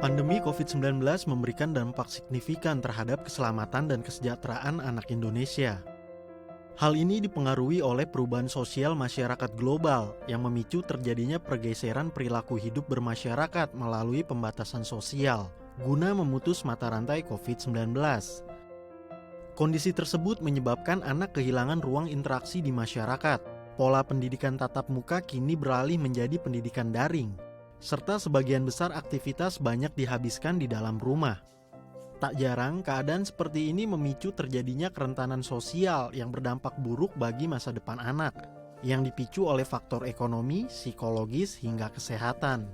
Pandemi COVID-19 memberikan dampak signifikan terhadap keselamatan dan kesejahteraan anak Indonesia. Hal ini dipengaruhi oleh perubahan sosial masyarakat global yang memicu terjadinya pergeseran perilaku hidup bermasyarakat melalui pembatasan sosial, guna memutus mata rantai COVID-19. Kondisi tersebut menyebabkan anak kehilangan ruang interaksi di masyarakat. Pola pendidikan tatap muka kini beralih menjadi pendidikan daring, serta sebagian besar aktivitas banyak dihabiskan di dalam rumah. Tak jarang, keadaan seperti ini memicu terjadinya kerentanan sosial yang berdampak buruk bagi masa depan anak, yang dipicu oleh faktor ekonomi, psikologis, hingga kesehatan.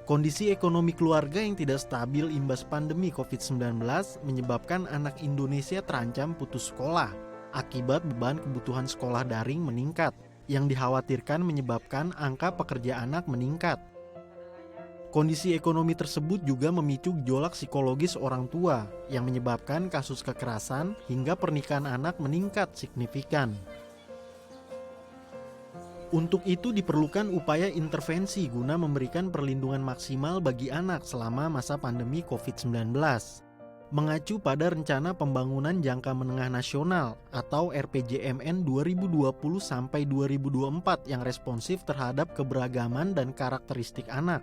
Kondisi ekonomi keluarga yang tidak stabil imbas pandemi COVID-19 menyebabkan anak Indonesia terancam putus sekolah akibat beban kebutuhan sekolah daring meningkat, yang dikhawatirkan menyebabkan angka pekerja anak meningkat. Kondisi ekonomi tersebut juga memicu gejolak psikologis orang tua yang menyebabkan kasus kekerasan hingga pernikahan anak meningkat signifikan. Untuk itu diperlukan upaya intervensi guna memberikan perlindungan maksimal bagi anak selama masa pandemi COVID-19. Mengacu pada Rencana Pembangunan Jangka Menengah Nasional atau RPJMN 2020-2024 yang responsif terhadap keberagaman dan karakteristik anak.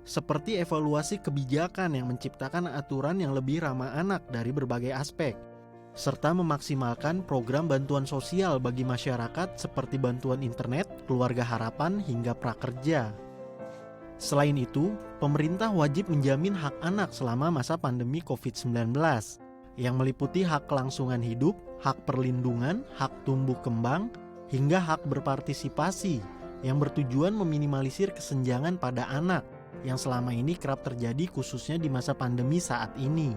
Seperti evaluasi kebijakan yang menciptakan aturan yang lebih ramah anak dari berbagai aspek, serta memaksimalkan program bantuan sosial bagi masyarakat seperti bantuan internet, keluarga harapan, hingga prakerja. Selain itu, pemerintah wajib menjamin hak anak selama masa pandemi COVID-19, yang meliputi hak kelangsungan hidup, hak perlindungan, hak tumbuh kembang, hingga hak berpartisipasi, yang bertujuan meminimalisir kesenjangan pada anak, yang selama ini kerap terjadi khususnya di masa pandemi saat ini.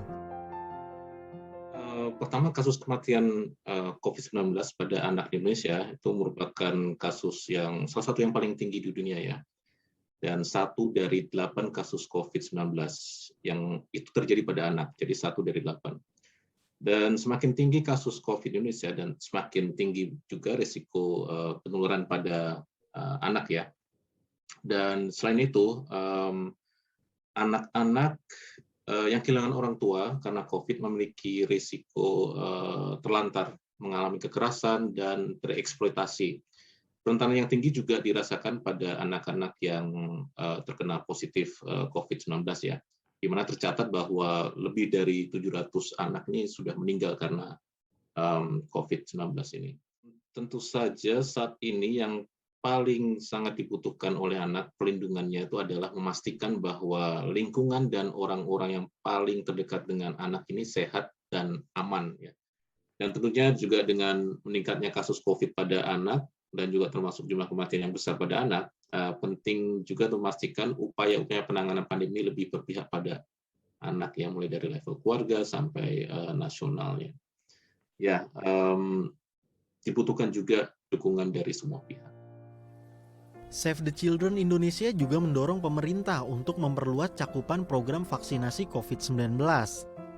Pertama, kasus kematian COVID-19 pada anak di Indonesia itu merupakan kasus yang salah satu yang paling tinggi di dunia ya. Dan 1 dari 8 kasus COVID-19 yang itu terjadi pada anak, jadi 1 dari 8. Dan semakin tinggi kasus COVID di Indonesia dan semakin tinggi juga risiko penularan pada anak ya. Dan selain itu, anak-anak yang kehilangan orang tua karena COVID memiliki risiko terlantar, mengalami kekerasan dan tereksploitasi. Kerentanan yang tinggi juga dirasakan pada anak-anak yang terkena positif COVID-19 ya, di mana tercatat bahwa lebih dari 700 anak ini sudah meninggal karena COVID-19 ini. Tentu saja saat ini yang paling sangat dibutuhkan oleh anak pelindungannya itu adalah memastikan bahwa lingkungan dan orang-orang yang paling terdekat dengan anak ini sehat dan aman ya. Dan tentunya juga dengan meningkatnya kasus COVID pada anak dan juga termasuk jumlah kematian yang besar pada anak, penting juga untuk memastikan upaya-upaya penanganan pandemi lebih berpihak pada anak yang mulai dari level keluarga sampai nasionalnya. Ya, dibutuhkan juga dukungan dari semua pihak. Save the Children Indonesia juga mendorong pemerintah untuk memperluas cakupan program vaksinasi COVID-19,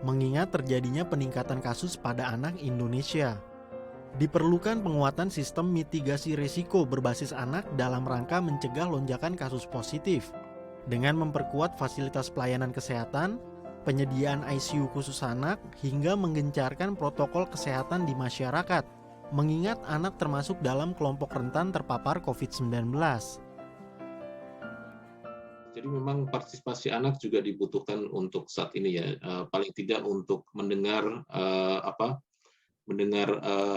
mengingat terjadinya peningkatan kasus pada anak Indonesia. Diperlukan penguatan sistem mitigasi risiko berbasis anak dalam rangka mencegah lonjakan kasus positif, dengan memperkuat fasilitas pelayanan kesehatan, penyediaan ICU khusus anak, hingga menggencarkan protokol kesehatan di masyarakat, mengingat anak termasuk dalam kelompok rentan terpapar COVID-19. Jadi memang partisipasi anak juga dibutuhkan untuk saat ini ya, paling tidak untuk mendengar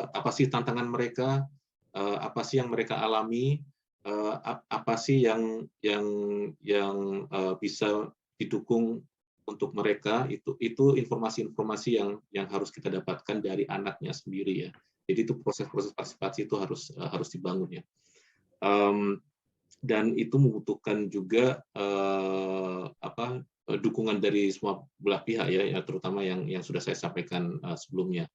apa sih tantangan mereka, apa sih yang mereka alami, apa sih yang bisa didukung untuk mereka, itu informasi-informasi yang harus kita dapatkan dari anaknya sendiri ya. Jadi itu proses-proses partisipasi itu harus dibangun ya. Dan itu membutuhkan juga dukungan dari semua belah pihak ya, terutama yang sudah saya sampaikan sebelumnya.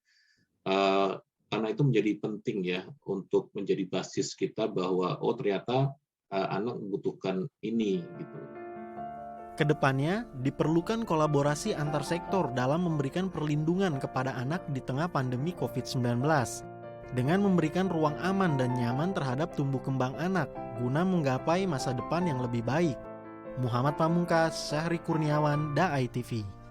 Karena itu menjadi penting ya untuk menjadi basis kita bahwa ternyata anak membutuhkan ini gitu. Kedepannya, diperlukan kolaborasi antar sektor dalam memberikan perlindungan kepada anak di tengah pandemi COVID-19, dengan memberikan ruang aman dan nyaman terhadap tumbuh kembang anak, guna menggapai masa depan yang lebih baik. Muhammad Pamungkas, Syahri Kurniawan, Dai TV.